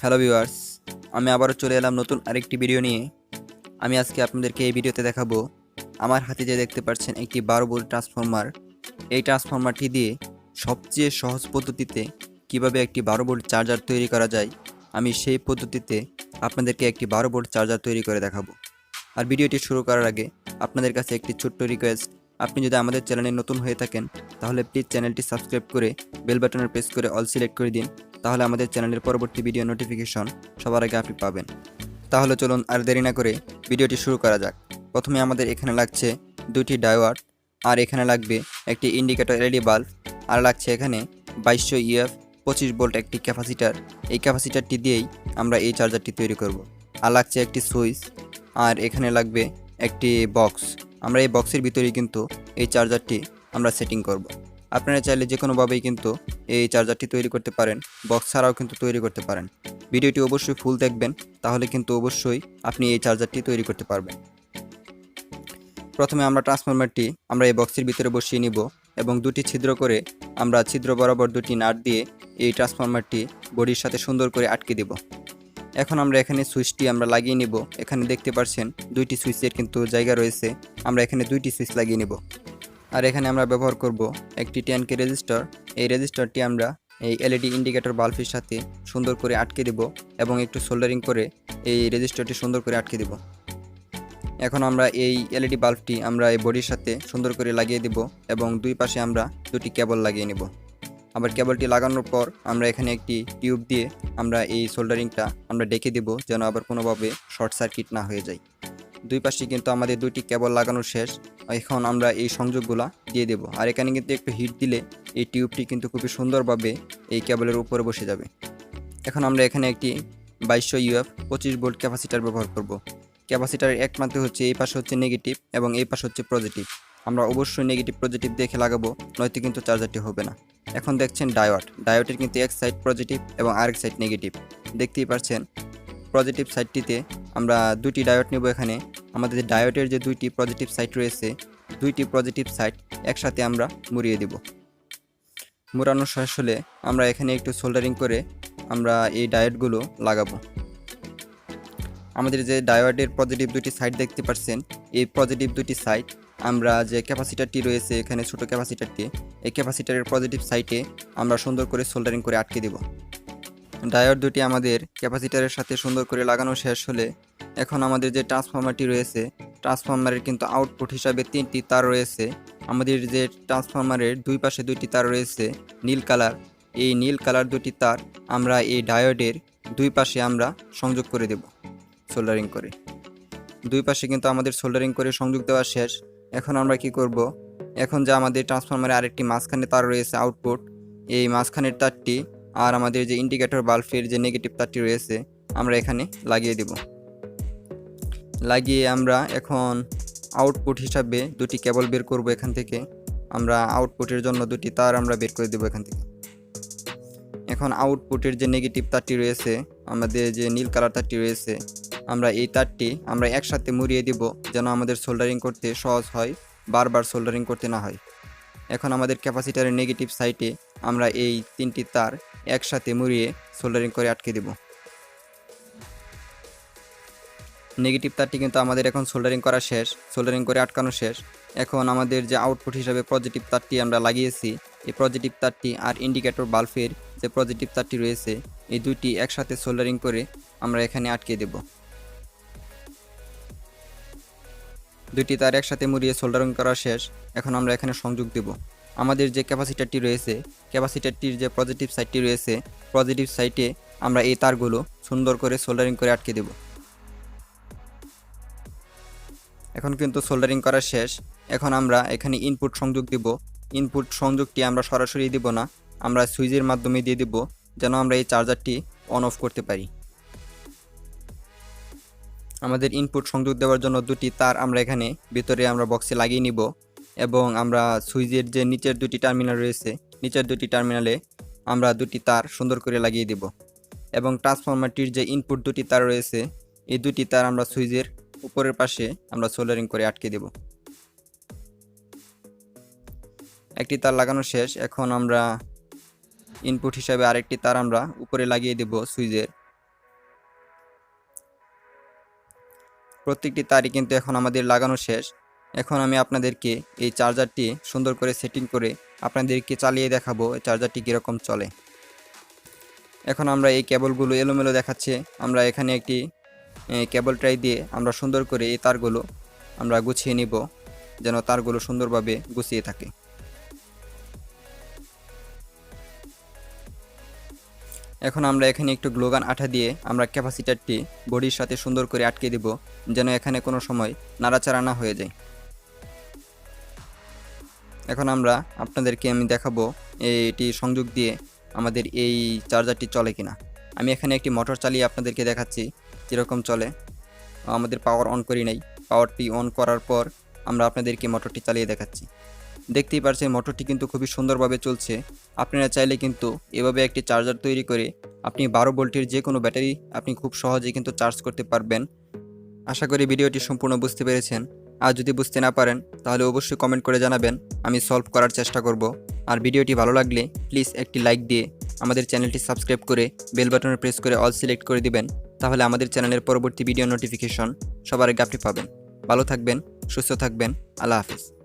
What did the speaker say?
Hello viewers, আমি আবারও চলে এলাম নতুন আরেকটি ভিডিও নিয়ে। আমি আজকে আপনাদেরকে এই ভিডিওতে দেখাবো আমার হাতে যে দেখতে পাচ্ছেন একটি 12 ভোল্ট ট্রান্সফরমার। এই ট্রান্সফরমারটি দিয়ে সবচেয়ে সহজ পদ্ধতিতে কিভাবে একটি 12 ভোল্ট চার্জার তৈরি করা যায়, আমি সেই পদ্ধতিতে আপনাদেরকে একটি 12 ভোল্ট চার্জার তৈরি করে দেখাবো। আর ভিডিওটি শুরু করার আগে আপনাদের কাছে একটি ছোট্ট রিকোয়েস্ট, আপনি যদি আমাদের চ্যানেলে নতুন হয়ে থাকেন তাহলে প্লিজ চ্যানেলটি সাবস্ক্রাইব করে বেল বাটনে প্রেস করে অল সিলেক্ট করে দিন। তাহলে আমাদের চ্যানেলের পরবর্তী ভিডিও নোটিফিকেশন সবার আগে আপনি পাবেন। তাহলে চলুন আর দেরি না করে ভিডিওটি শুরু করা যাক। প্রথমে আমাদের এখানে লাগছে দুটি ডায়োড, আর এখানে লাগবে একটি ইন্ডিকেটর এলইডি বাল্ব, আর লাগছে এখানে 2200 ইএফ 25 ভোল্ট একটি ক্যাপাসিটার। এই ক্যাপাসিটারটি দিয়েই আমরা এই চার্জারটি তৈরি করব। আর লাগছে একটি সুইচ, আর এখানে লাগবে একটি বক্স। আমরা এই বক্সের ভিতরেই কিন্তু এই চার্জারটি আমরা সেটিং করব। আপনারা চাইলে যে কোনোভাবেই কিন্তু এই চার্জারটি তৈরি করতে পারেন, বক্স ছাড়াও কিন্তু তৈরি করতে পারেন। ভিডিওটি অবশ্যই ফুল দেখবেন, তাহলে কিন্তু অবশ্যই আপনি এই চার্জারটি তৈরি করতে পারবেন। প্রথমে আমরা ট্রান্সফরমারটি আমরা এই বক্সের ভিতরে বসিয়ে নিব এবং দুটি ছিদ্র করে আমরা ছিদ্র বরাবর দুটি নাট দিয়ে এই ট্রান্সফরমারটি বডির সাথে সুন্দর করে আটকে দেব। এখন আমরা এখানে সুইচটি আমরা লাগিয়ে নিব। এখানে দেখতে পাচ্ছেন দুইটি সুইচের কিন্তু জায়গা রয়েছে, আমরা এখানে দুইটি সুইচ লাগিয়ে নিব। আর এখানে আমরা ব্যবহার করব একটি 10K রেজিস্টার। এই রেজিস্টারটি আমরা এই এলইডি ইন্ডিকেটর বাল্বের সাথে সুন্দর করে আটকে দেব এবং একটু সোল্ডারিং করে এই রেজিস্টারটি সুন্দর করে আটকে দেব। এখন আমরা এই এলইডি বাল্বটি আমরা এই বডির সাথে সুন্দর করে লাগিয়ে দেব এবং দুই পাশে আমরা দুটি কেবল লাগিয়ে নেব। আবার কেবলটি লাগানোর পর আমরা এখানে একটি টিউব দিয়ে আমরা এই সোল্ডারিংটা আমরা ডেকে দেব, যেন আবার কোনোভাবে শর্ট সার্কিট না হয়ে যায়। দুই পাশে কিন্তু আমাদের দুটি কেবল লাগানো শেষ। এখন আমরা এই সংযোগগুলা দিয়ে দেব। আর এখানে কিন্তু একটু হিট দিলে এই টিউবটি কিন্তু খুবই সুন্দরভাবে এই কেবলের উপরে বসে যাবে। এখন আমরা এখানে একটি 2200 ইউএফ 25 ভোল্ট ক্যাপাসিটার ব্যবহার করব। ক্যাপাসিটারের এক প্রান্তে হচ্ছে এই পাশে হচ্ছে নেগেটিভ এবং এই পাশে হচ্ছে পজিটিভ। আমরা অবশ্যই নেগেটিভ পজিটিভ দেখে লাগাবো, নয়তো কিন্তু চার্জারটি হবে না। এখন দেখছেন ডায়োডের কিন্তু এক সাইড পজিটিভ এবং আরেক সাইড নেগেটিভ। দেখতেই পাচ্ছেন পজিটিভ সাইডটিতে আমরা দুটি ডায়োড নেব। এখানে আমাদের ডায়োডের যে দুইটি পজিটিভ সাইড রয়েছে, দুইটি পজিটিভ সাইড একসাথে আমরা মুড়িয়ে দেব। মুড়ানো শেষ হলে আমরা এখানে একটু সোল্ডারিং করে আমরা এই ডায়োডগুলো লাগাবো। আমাদের যে ডায়োডের পজিটিভ দুটি সাইড দেখতে পাচ্ছেন, এই পজিটিভ দুটি সাইড আমরা যে ক্যাপাসিটারটি রয়েছে এখানে ছোট ক্যাপাসিটারটি, এই ক্যাপাসিটারের পজিটিভ সাইডে আমরা সুন্দর করে সোল্ডারিং করে আটকে দেব। ডায়োড দুটি আমাদের ক্যাপাসিটারের সাথে সুন্দর করে লাগানো শেষ হলে এখন আমাদের যে ট্রান্সফরমারটি রয়েছে, ট্রান্সফরমারের কিন্তু আউটপুট হিসাবে 3টি তার রয়েছে। আমাদের যে ট্রান্সফরমারের দুই পাশে দুইটি তার রয়েছে নীল কালার, এই নীল কালার দুটি তার আমরা এই ডায়োডের দুই পাশে আমরা সংযোগ করে দেব সোল্ডারিং করে। দুই পাশে কিন্তু আমাদের সোল্ডারিং করে সংযোগ দেওয়া শেষ। এখন আমরা কি করব, এখন যে আমাদের ট্রান্সফরমারে আরেকটি মাঝখানে তার রয়েছে আউটপুট, এই মাঝখানের তারটি আর আমাদের যে ইন্ডিকেটর বাল্বের যে নেগেটিভ তারটি রয়েছে আমরা এখানে লাগিয়ে দেব। লাগিয়ে আমরা এখন আউটপুট হিসাবে দুটি কেবল বের করব। এখান থেকে আমরা আউটপুটের জন্য দুটি তার আমরা বের করে দেব এখান থেকে। এখন আউটপুটের যে নেগেটিভ তারটি রয়েছে, আমাদের যে নীল কালার তারটি রয়েছে, আমরা এই তারটি আমরা একসাথে মুড়িয়ে দিব, যেন আমাদের সোল্ডারিং করতে সহজ হয়, বারবার সোল্ডারিং করতে না হয়। এখন আমাদের ক্যাপাসিটারের নেগেটিভ সাইডে আমরা এই 3টি তার একসাথে মুড়িয়ে সোল্ডারিং করে আটকে দেব। নেগেটিভ তারটি কিন্তু আমাদের এখন সোল্ডারিং করা শেষ, সোল্ডারিং করে আটকানো শেষ। এখন আমাদের যে আউটপুট হিসাবে পজিটিভ তারটি আমরা লাগিয়েছি, এই পজিটিভ তারটি আর ইন্ডিকেটর বাল্বের যে পজিটিভ তারটি রয়েছে, এই দুইটি একসাথে সোল্ডারিং করে আমরা এখানে আটকে দেব। দুইটি তার একসাথে মুড়িয়ে সোল্ডারিং করা শেষ। এখন আমরা এখানে সংযোগ দেব। আমাদের যে ক্যাপাসিটারটি রয়েছে, ক্যাপাসিটারটির যে পজিটিভ সাইডটি রয়েছে, পজিটিভ সাইডে আমরা এই তারগুলো সুন্দর করে সোল্ডারিং করে আটকে দেব। এখন কিন্তু সোল্ডারিং করা শেষ। এখন আমরা এখানে ইনপুট সংযোগ দেব। ইনপুট সংযোগটি আমরা সরাসরি দেব না, আমরা সুইচের মাধ্যমে দিয়ে দেব, যেন আমরা এই চার্জারটি অন অফ করতে পারি। আমাদের ইনপুট সংযোগ দেওয়ার জন্য দুটি তার আমরা এখানে ভিতরে আমরা বক্সে লাগিয়ে নিব এবং আমরা সুইচের যে নিচের দুটি টার্মিনাল রয়েছে, নিচের দুটি টার্মিনালে আমরা দুটি তার সুন্দর করে লাগিয়ে দেব এবং ট্রান্সফরমারটির যে ইনপুট দুটি তার রয়েছে, এই দুটি তার আমরা সুইচের উপরের পাশে আমরা সোল্ডারিং করে আটকে দেব। একটি তার লাগানো শেষ। এখন আমরা ইনপুট হিসাবে আরেকটি তার আমরা উপরে লাগিয়ে দেব সুইচের। প্রত্যেকটি তারই কিন্তু এখন আমাদের লাগানো শেষ। এখন আমি আপনাদেরকে এই চার্জারটি সুন্দর করে সেটিং করে আপনাদেরকে চালিয়ে দেখাবো এই চার্জারটি কীরকম চলে। এখন আমরা এই কেবলগুলো এলোমেলো দেখাচ্ছে, আমরা এখানে একটি কেবল ট্রাই দিয়ে আমরা সুন্দর করে এই তারগুলো আমরা গুছিয়ে নিব, যেন তারগুলো সুন্দরভাবে গুছিয়ে থাকে। এখন আমরা এখানে একটু গ্লুগান আঠা দিয়ে আমরা ক্যাপাসিটারটি বডির সাথে সুন্দর করে আটকে দিব, যেন এখানে কোনো সময় নাড়াচাড়া না হয়ে যায়। এখন আমরা আপনাদেরকে আমি দেখাবো এটি সংযোগ দিয়ে আমাদের এই চার্জারটি চলে কিনা। আমি এখানে একটি মোটর চালিয়ে আপনাদেরকে দেখাচ্ছি কীরকম চলে। আমাদের পাওয়ার অন করি নাই, পাওয়ারটি অন করার পর আমরা আপনাদেরকে মোটরটি চালিয়ে দেখাচ্ছি। দেখতেই পাচ্ছেন মোটরটি কিন্তু খুবই সুন্দরভাবে চলছে। আপনারা চাইলে কিন্তু এভাবে একটি চার্জার তৈরি করে আপনি 12 ভোল্টের যে কোনো ব্যাটারি আপনি খুব সহজেই কিন্তু চার্জ করতে পারবেন। আশা করি ভিডিওটি সম্পূর্ণ বুঝতে পেরেছেন। আর যদি বুঝতে না পারেন তাহলে অবশ্যই কমেন্ট করে জানাবেন, আমি সলভ করার চেষ্টা করব। আর ভিডিওটি ভালো লাগলে প্লিজ একটি লাইক দিয়ে আমাদের চ্যানেলটি সাবস্ক্রাইব করে বেল বাটনে প্রেস করে অল সিলেক্ট করে দিবেন, তাহলে আমাদের চ্যানেলের পরবর্তী ভিডিও নোটিফিকেশন সবার আগে আপনি পাবেন। ভালো থাকবেন, সুস্থ থাকবেন, আল্লাহ হাফেজ।